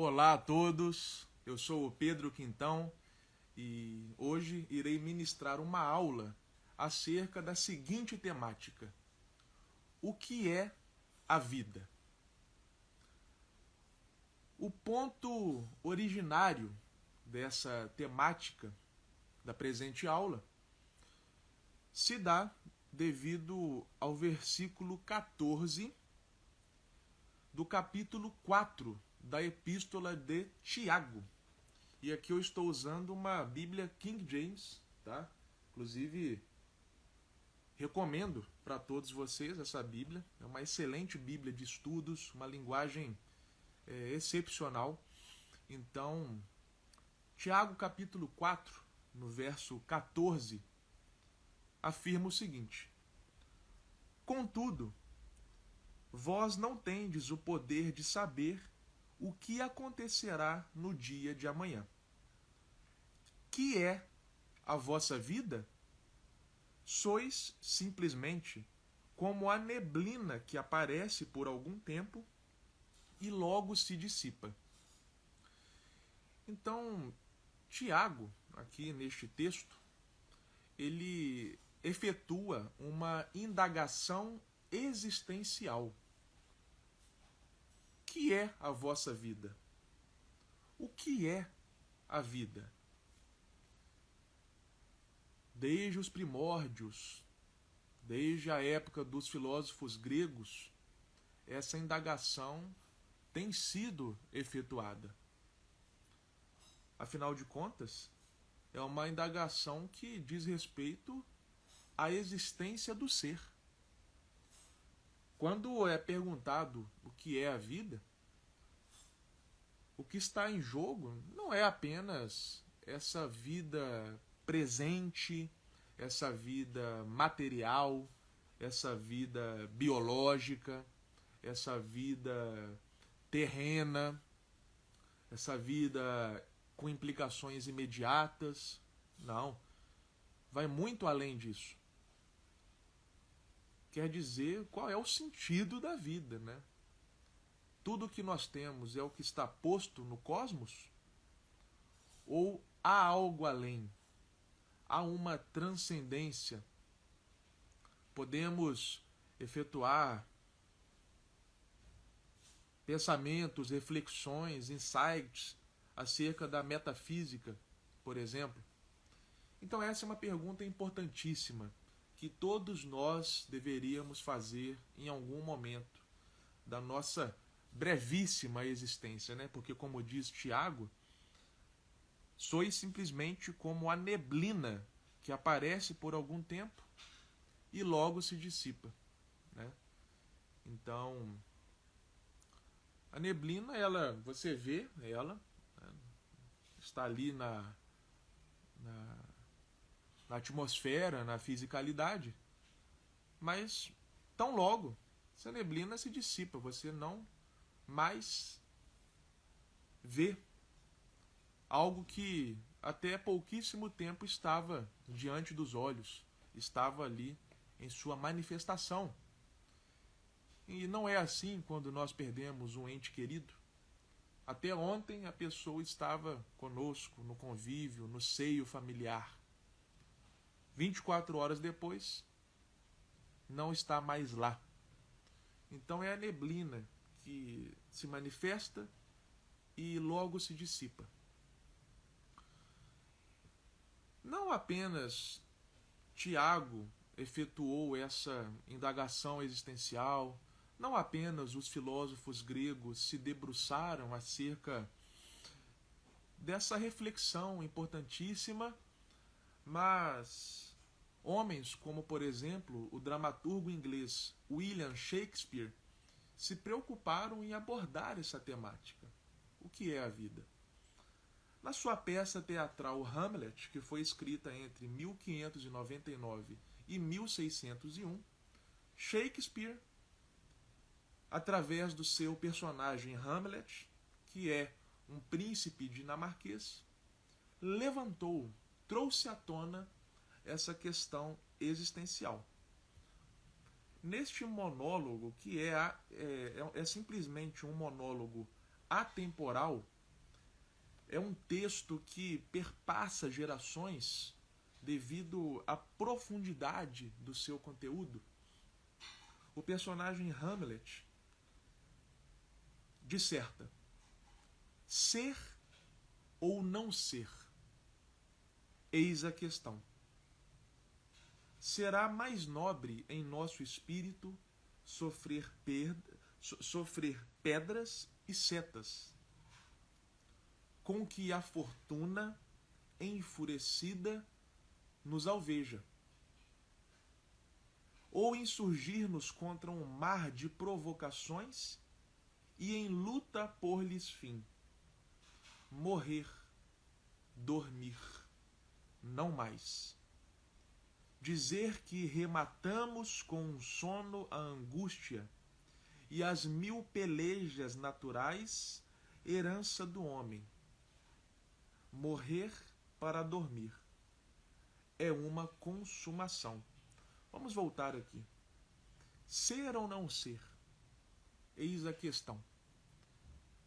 Olá a todos, eu sou o Pedro Quintão e hoje irei ministrar uma aula acerca da seguinte temática: o que é a vida? O ponto originário dessa temática da presente aula se dá devido ao versículo 14 do capítulo 4 da Epístola de Tiago. E aqui eu estou usando uma Bíblia King James, tá? Inclusive, recomendo para todos vocês essa Bíblia. É uma excelente Bíblia de estudos, uma linguagem excepcional. Então, Tiago capítulo 4, no verso 14, afirma o seguinte: Contudo, vós não tendes o poder de saber o que acontecerá no dia de amanhã. Que é a vossa vida? Sois simplesmente como a neblina que aparece por algum tempo e logo se dissipa. Então, Tiago, aqui neste texto, ele efetua uma indagação existencial. O que é a vossa vida? O que é a vida? Desde os primórdios, desde a época dos filósofos gregos, essa indagação tem sido efetuada. Afinal de contas, é uma indagação que diz respeito à existência do ser. Quando é perguntado o que é a vida, o que está em jogo não é apenas essa vida presente, essa vida material, essa vida biológica, essa vida terrena, essa vida com implicações imediatas. Não. Vai muito além disso. Quer dizer, qual é o sentido da vida, né? Tudo que nós temos é o que está posto no cosmos? Ou há algo além? Há uma transcendência? Podemos efetuar pensamentos, reflexões, insights acerca da metafísica, por exemplo? Então essa é uma pergunta importantíssima que todos nós deveríamos fazer em algum momento da nossa brevíssima existência, né? Porque, como diz Tiago, sois simplesmente como a neblina que aparece por algum tempo e logo se dissipa, né? Então, a neblina, você vê ela, né? Está ali na atmosfera, na fisicalidade, mas tão logo essa neblina se dissipa, você não mais vê algo que até pouquíssimo tempo estava diante dos olhos, estava ali em sua manifestação. E não é assim quando nós perdemos um ente querido. Até ontem a pessoa estava conosco, no convívio, no seio familiar. 24 horas depois, não está mais lá. Então é a neblina que se manifesta e logo se dissipa. Não apenas Tiago efetuou essa indagação existencial, não apenas os filósofos gregos se debruçaram acerca dessa reflexão importantíssima, mas homens como, por exemplo, o dramaturgo inglês William Shakespeare se preocuparam em abordar essa temática. O que é a vida? Na sua peça teatral Hamlet, que foi escrita entre 1599 e 1601, Shakespeare, através do seu personagem Hamlet, que é um príncipe dinamarquês, trouxe à tona essa questão existencial. Neste monólogo, que é simplesmente um monólogo atemporal, é um texto que perpassa gerações devido à profundidade do seu conteúdo. O personagem Hamlet disserta: ser ou não ser? Eis a questão. Será mais nobre em nosso espírito sofrer pedras e setas, com que a fortuna enfurecida nos alveja, ou insurgir-nos contra um mar de provocações e em luta pôr-lhes fim, morrer, dormir, não mais. Dizer que rematamos com um sono a angústia e as 1000 pelejas naturais, herança do homem. Morrer para dormir é uma consumação. Vamos voltar aqui. Ser ou não ser? Eis a questão.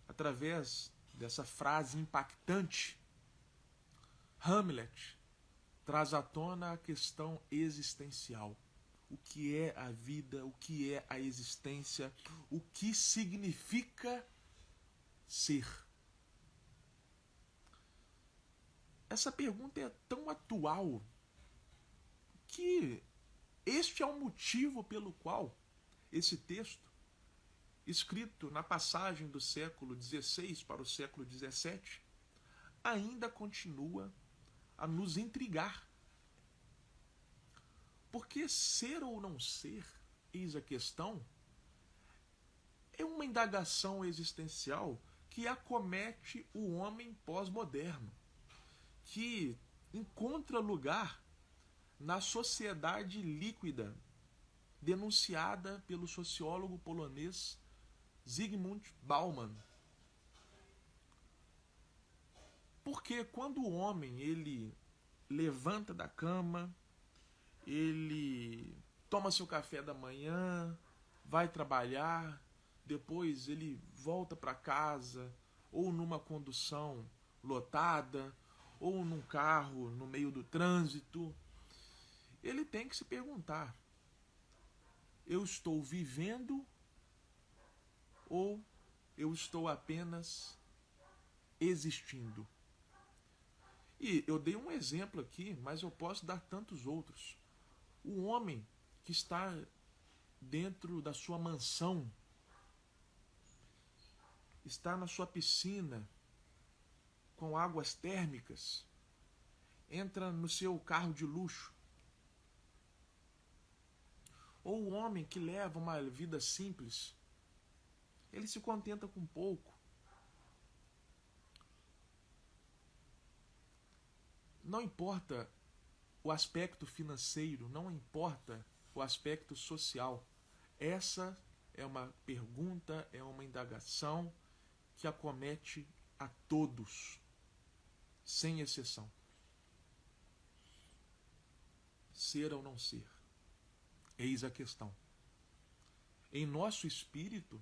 Através dessa frase impactante, Hamlet traz à tona a questão existencial. O que é a vida, o que é a existência, o que significa ser. Essa pergunta é tão atual que este é o motivo pelo qual esse texto, escrito na passagem do século XVI para o século XVII, ainda continua a nos intrigar. Porque ser ou não ser, eis a questão, é uma indagação existencial que acomete o homem pós-moderno, que encontra lugar na sociedade líquida denunciada pelo sociólogo polonês Zygmunt Bauman. Porque quando o homem ele levanta da cama, ele toma seu café da manhã, vai trabalhar, depois ele volta para casa, ou numa condução lotada, ou num carro no meio do trânsito, ele tem que se perguntar: eu estou vivendo ou eu estou apenas existindo? E eu dei um exemplo aqui, mas eu posso dar tantos outros. O homem que está dentro da sua mansão, está na sua piscina com águas térmicas, entra no seu carro de luxo. Ou o homem que leva uma vida simples, ele se contenta com pouco. Não importa o aspecto financeiro, não importa o aspecto social. Essa é uma pergunta, é uma indagação que acomete a todos, sem exceção. Ser ou não ser? Eis a questão. Em nosso espírito,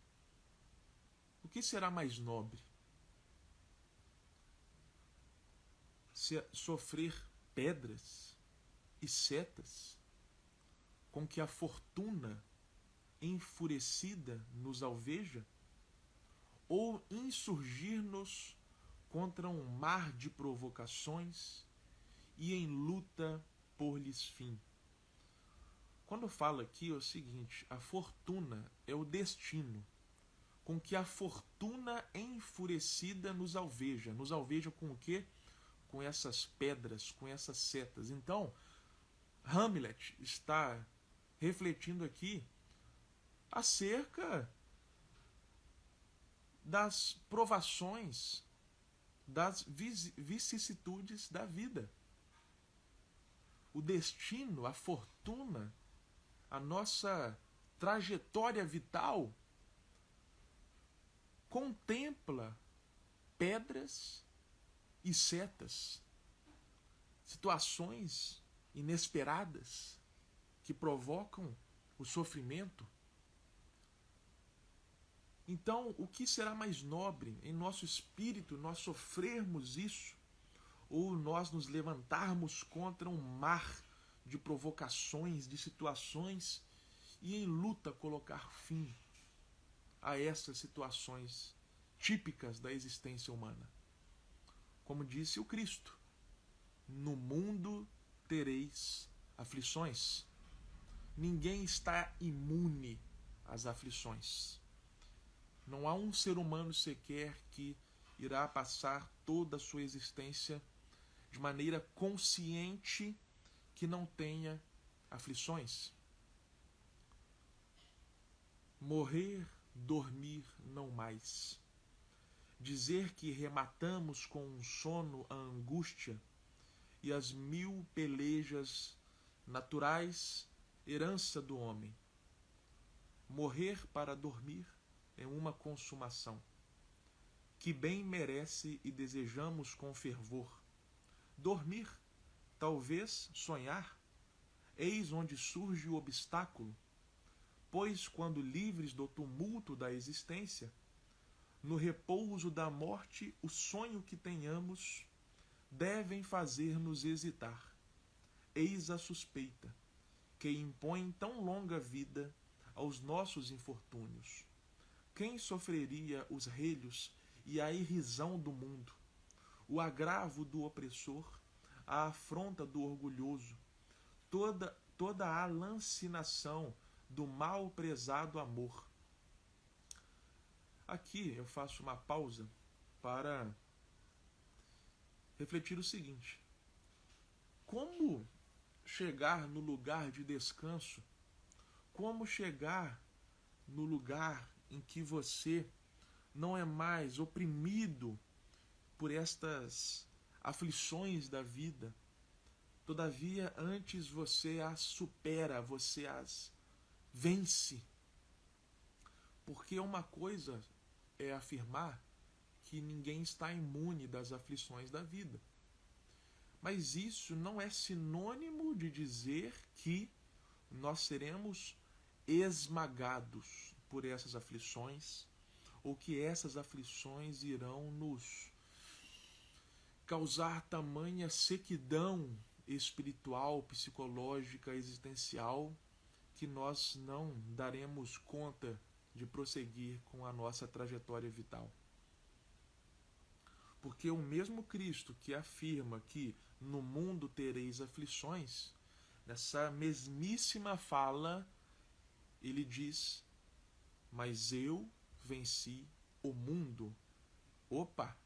o que será mais nobre? Sofrer pedras e setas com que a fortuna enfurecida nos alveja? Ou insurgir-nos contra um mar de provocações e em luta pôr-lhes fim? Quando eu falo aqui é o seguinte: a fortuna é o destino com que a fortuna enfurecida nos alveja. Nos alveja com o quê? Com essas pedras, com essas setas. Então, Hamlet está refletindo aqui acerca das provações, das vicissitudes da vida. O destino, a fortuna, a nossa trajetória vital contempla pedras e setas, situações inesperadas que provocam o sofrimento. Então, o que será mais nobre em nosso espírito nós sofrermos isso ou nós nos levantarmos contra um mar de provocações, de situações e em luta colocar fim a essas situações típicas da existência humana? Como disse o Cristo, no mundo tereis aflições. Ninguém está imune às aflições. Não há um ser humano sequer que irá passar toda a sua existência de maneira consciente que não tenha aflições. Morrer, dormir, não mais. Dizer que rematamos com um sono a angústia e as 1000 pelejas naturais, herança do homem. Morrer para dormir é uma consumação, que bem merece e desejamos com fervor. Dormir, talvez sonhar, eis onde surge o obstáculo, pois quando livres do tumulto da existência, no repouso da morte, o sonho que tenhamos devem fazer-nos hesitar. Eis a suspeita, que impõe tão longa vida aos nossos infortúnios. Quem sofreria os relhos e a irrisão do mundo, o agravo do opressor, a afronta do orgulhoso, toda a lancinação do mal prezado amor? Aqui eu faço uma pausa para refletir o seguinte: como chegar no lugar de descanso? Como chegar no lugar em que você não é mais oprimido por estas aflições da vida? Todavia, antes você as supera, você as vence. Porque uma coisa é afirmar que ninguém está imune das aflições da vida. Mas isso não é sinônimo de dizer que nós seremos esmagados por essas aflições ou que essas aflições irão nos causar tamanha sequidão espiritual, psicológica, existencial, que nós não daremos conta de prosseguir com a nossa trajetória vital. Porque o mesmo Cristo que afirma que no mundo tereis aflições, nessa mesmíssima fala, ele diz: mas eu venci o mundo. Opa!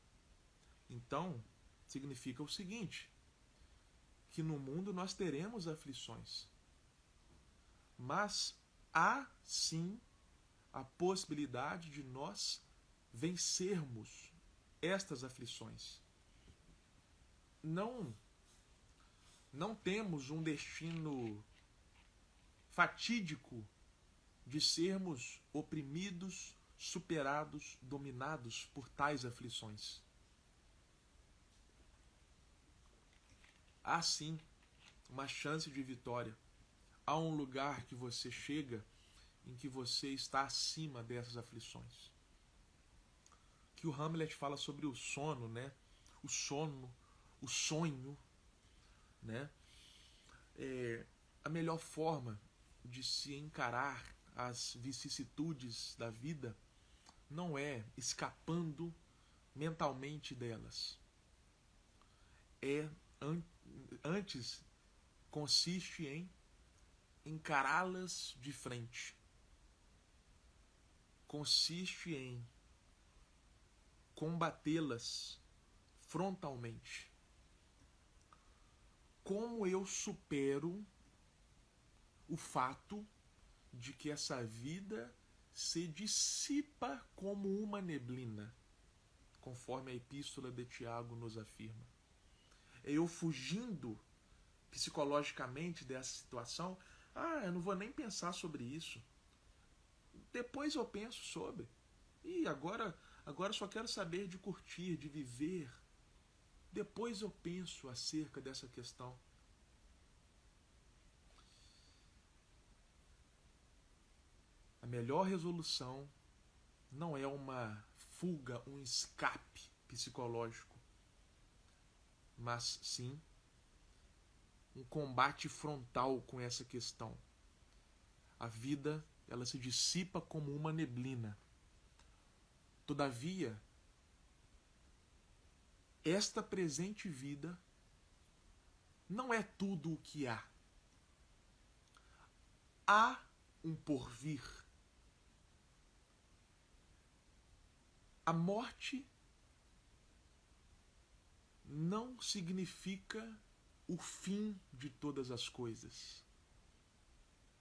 Então, significa o seguinte, que no mundo nós teremos aflições. Mas há sim a possibilidade de nós vencermos estas aflições. Não temos um destino fatídico de sermos oprimidos, superados, dominados por tais aflições. Há sim uma chance de vitória. Há um lugar que você chega em que você está acima dessas aflições. Que o Hamlet fala sobre o sono, né? O sono, o sonho, né? A melhor forma de se encarar as vicissitudes da vida não é escapando mentalmente delas. Antes consiste em encará-las de frente. Consiste em combatê-las frontalmente. Como eu supero o fato de que essa vida se dissipa como uma neblina, conforme a epístola de Tiago nos afirma? É eu fugindo psicologicamente dessa situação? Eu não vou nem pensar sobre isso. Depois eu penso sobre. E agora só quero saber de curtir, de viver. Depois eu penso acerca dessa questão. A melhor resolução não é uma fuga, um escape psicológico, mas sim um combate frontal com essa questão. A vida, ela se dissipa como uma neblina. Todavia, esta presente vida não é tudo o que há. Há um porvir. A morte não significa o fim de todas as coisas.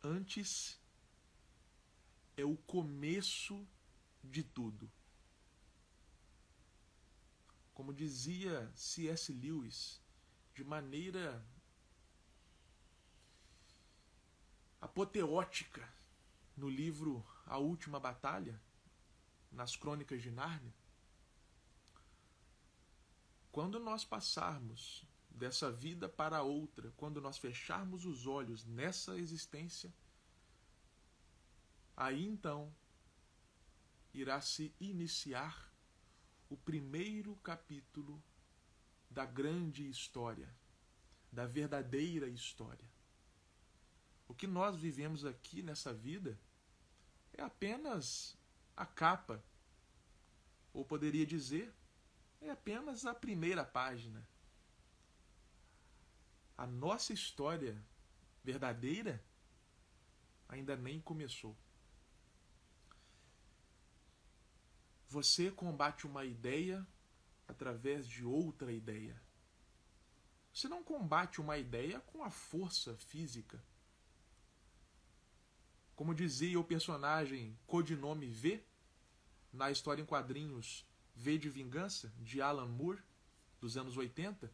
Antes, é o começo de tudo. Como dizia C.S. Lewis, de maneira apoteótica, no livro A Última Batalha, nas Crônicas de Nárnia, quando nós passarmos dessa vida para outra, quando nós fecharmos os olhos nessa existência, aí então irá se iniciar o primeiro capítulo da grande história, da verdadeira história. O que nós vivemos aqui nessa vida é apenas a capa, ou poderia dizer, é apenas a primeira página. A nossa história verdadeira ainda nem começou. Você combate uma ideia através de outra ideia. Você não combate uma ideia com a força física. Como dizia o personagem codinome V, na história em quadrinhos V de Vingança, de Alan Moore, dos anos 80,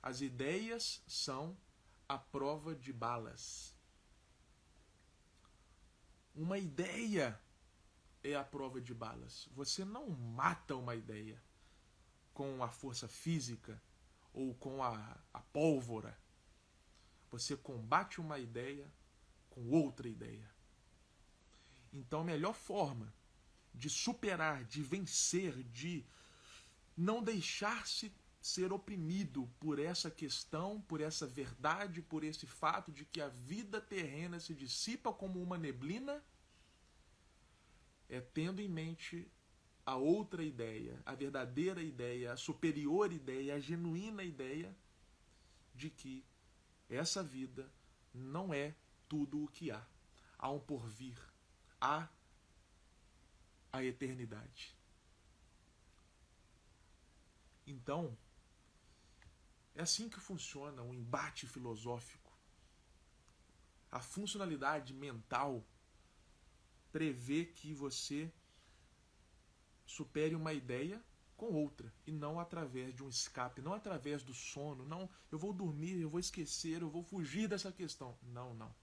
as ideias são a prova de balas. Uma ideia é a prova de balas. Você não mata uma ideia com a força física ou com a pólvora. Você combate uma ideia com outra ideia. Então, a melhor forma de superar, de vencer, de não deixar-se ser oprimido por essa questão, por essa verdade, por esse fato de que a vida terrena se dissipa como uma neblina, é tendo em mente a outra ideia, a verdadeira ideia, a superior ideia, a genuína ideia de que essa vida não é tudo o que há. Há um porvir, há a eternidade. Então, é assim que funciona um embate filosófico. A funcionalidade mental prevê que você supere uma ideia com outra, e não através de um escape, não através do sono, não, eu vou dormir, eu vou esquecer, eu vou fugir dessa questão. Não.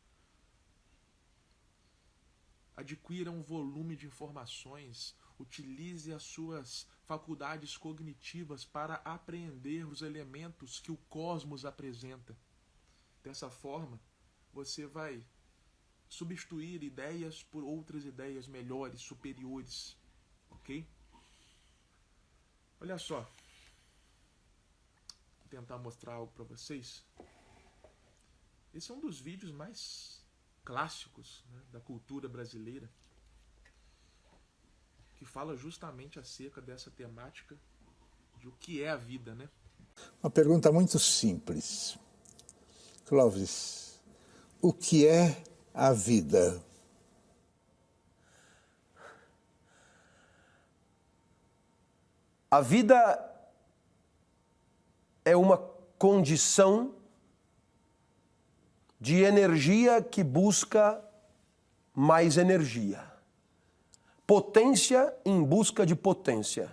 Adquira um volume de informações, utilize as suas faculdades cognitivas para apreender os elementos que o cosmos apresenta. Dessa forma, você vai substituir ideias por outras ideias melhores, superiores. Ok? Olha só. Vou tentar mostrar algo para vocês. Esse é um dos vídeos mais clássicos, né, da cultura brasileira, que fala justamente acerca dessa temática de o que é a vida, né? Uma pergunta muito simples. Clóvis, o que é a vida? A vida é uma condição de energia que busca mais energia. Potência em busca de potência.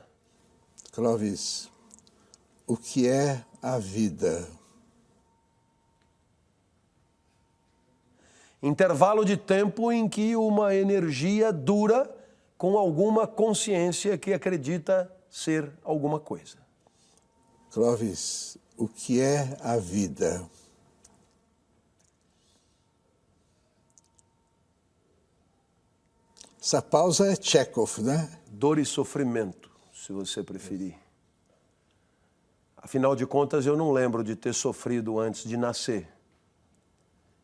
Clóvis, o que é a vida? Intervalo de tempo em que uma energia dura com alguma consciência que acredita ser alguma coisa. Clóvis, o que é a vida? Essa pausa é Chekhov, né? Dor e sofrimento, se você preferir. Afinal de contas, eu não lembro de ter sofrido antes de nascer.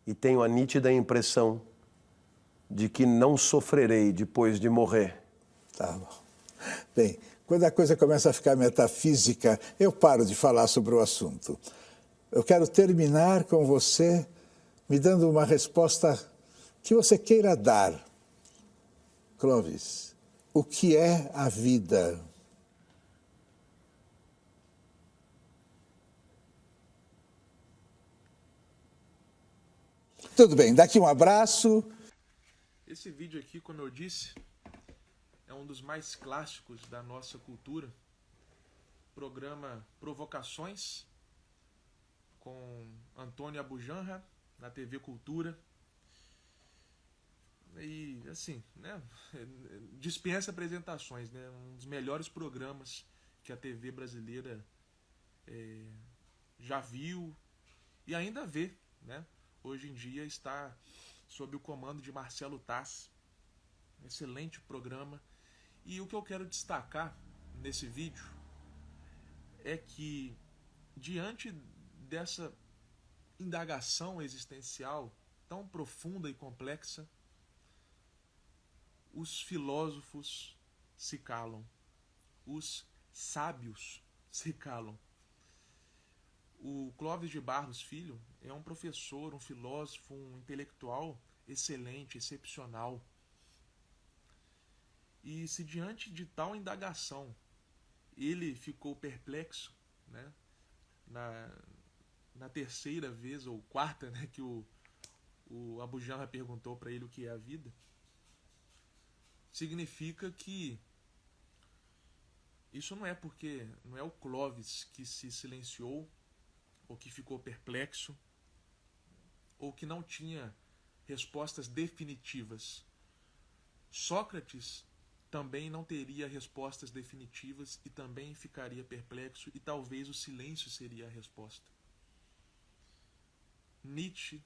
E tenho a nítida impressão de que não sofrerei depois de morrer. Tá bom. Bem, quando a coisa começa a ficar metafísica, eu paro de falar sobre o assunto. Eu quero terminar com você me dando uma resposta que você queira dar. Clóvis, o que é a vida? Tudo bem, daqui um abraço. Esse vídeo aqui, como eu disse, é um dos mais clássicos da nossa cultura. Programa Provocações, com Antônio Abujanra, na TV Cultura. E, assim, né, dispensa apresentações, né, um dos melhores programas que a TV brasileira já viu e ainda vê, né? Hoje em dia está sob o comando de Marcelo Taz. Excelente programa. E o que eu quero destacar nesse vídeo é que, diante dessa indagação existencial tão profunda e complexa, os filósofos se calam, os sábios se calam. O Clóvis de Barros Filho é um professor, um filósofo, um intelectual excelente, excepcional. E se diante de tal indagação ele ficou perplexo, né, na terceira vez ou quarta, né, que o Abujanra perguntou para ele o que é a vida, significa que isso não é porque não é o Clóvis que se silenciou ou que ficou perplexo ou que não tinha respostas definitivas. Sócrates também não teria respostas definitivas e também ficaria perplexo, e talvez o silêncio seria a resposta. Nietzsche,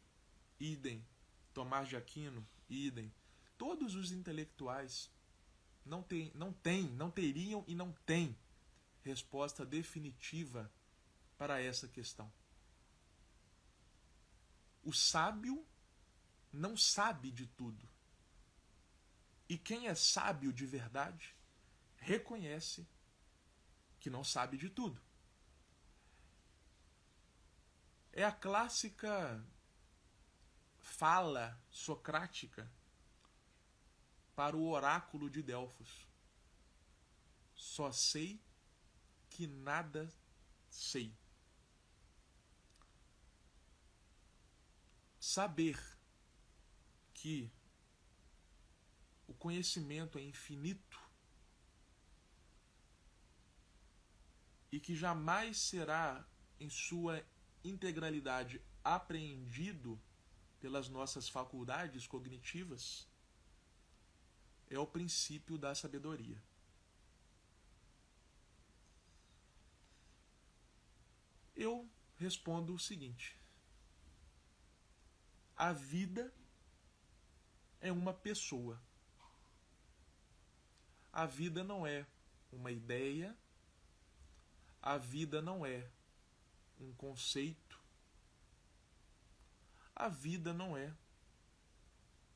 idem. Tomás de Aquino, idem. Todos os intelectuais não teriam e não têm resposta definitiva para essa questão. O sábio não sabe de tudo. E quem é sábio de verdade reconhece que não sabe de tudo. É a clássica fala socrática para o oráculo de Delfos. Só sei que nada sei. Saber que o conhecimento é infinito e que jamais será em sua integralidade apreendido pelas nossas faculdades cognitivas é o princípio da sabedoria. Eu respondo o seguinte: a vida é uma pessoa. A vida não é uma ideia, a vida não é um conceito, a vida não é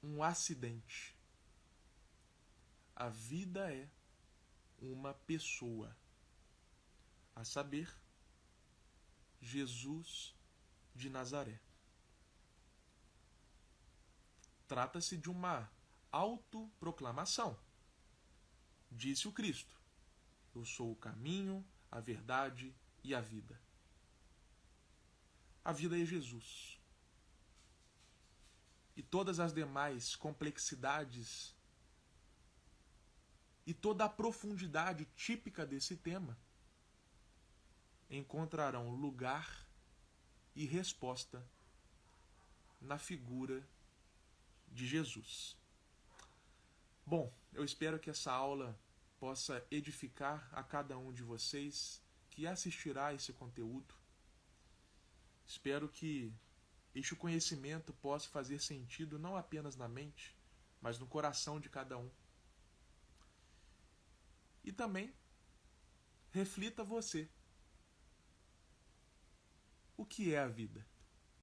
um acidente. A vida é uma pessoa, a saber, Jesus de Nazaré. Trata-se de uma autoproclamação. Disse o Cristo: eu sou o caminho, a verdade e a vida. A vida é Jesus. E todas as demais complexidades e toda a profundidade típica desse tema encontrarão lugar e resposta na figura de Jesus. Bom, eu espero que essa aula possa edificar a cada um de vocês que assistirá a esse conteúdo. Espero que este conhecimento possa fazer sentido não apenas na mente, mas no coração de cada um. também reflita você. O que é a vida?